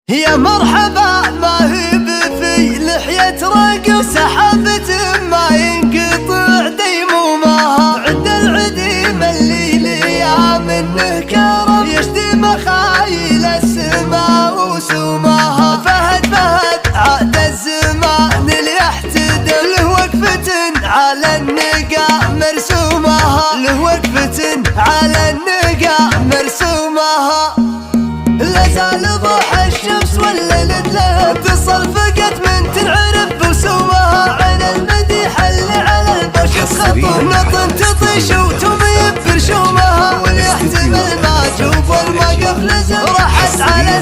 يا مرحبا ما هي بفي لحية رقم سحابة ما ينقطع ديمومها عند العديم الليل يا منه كرم يشتي مخايل السماء وسومها فهد عاد الزمان ليحتدم له وقفة على النقا مرسومها له وقفة على النقا مرسومها لا زال ضحى الشمس والليل له اتصل فقط من تنعرف برسومها على المديح اللي على البشر خطر نطن تطيش وتميب برشومها واللي يحتمل ما تشوف والمقف لزم راحت على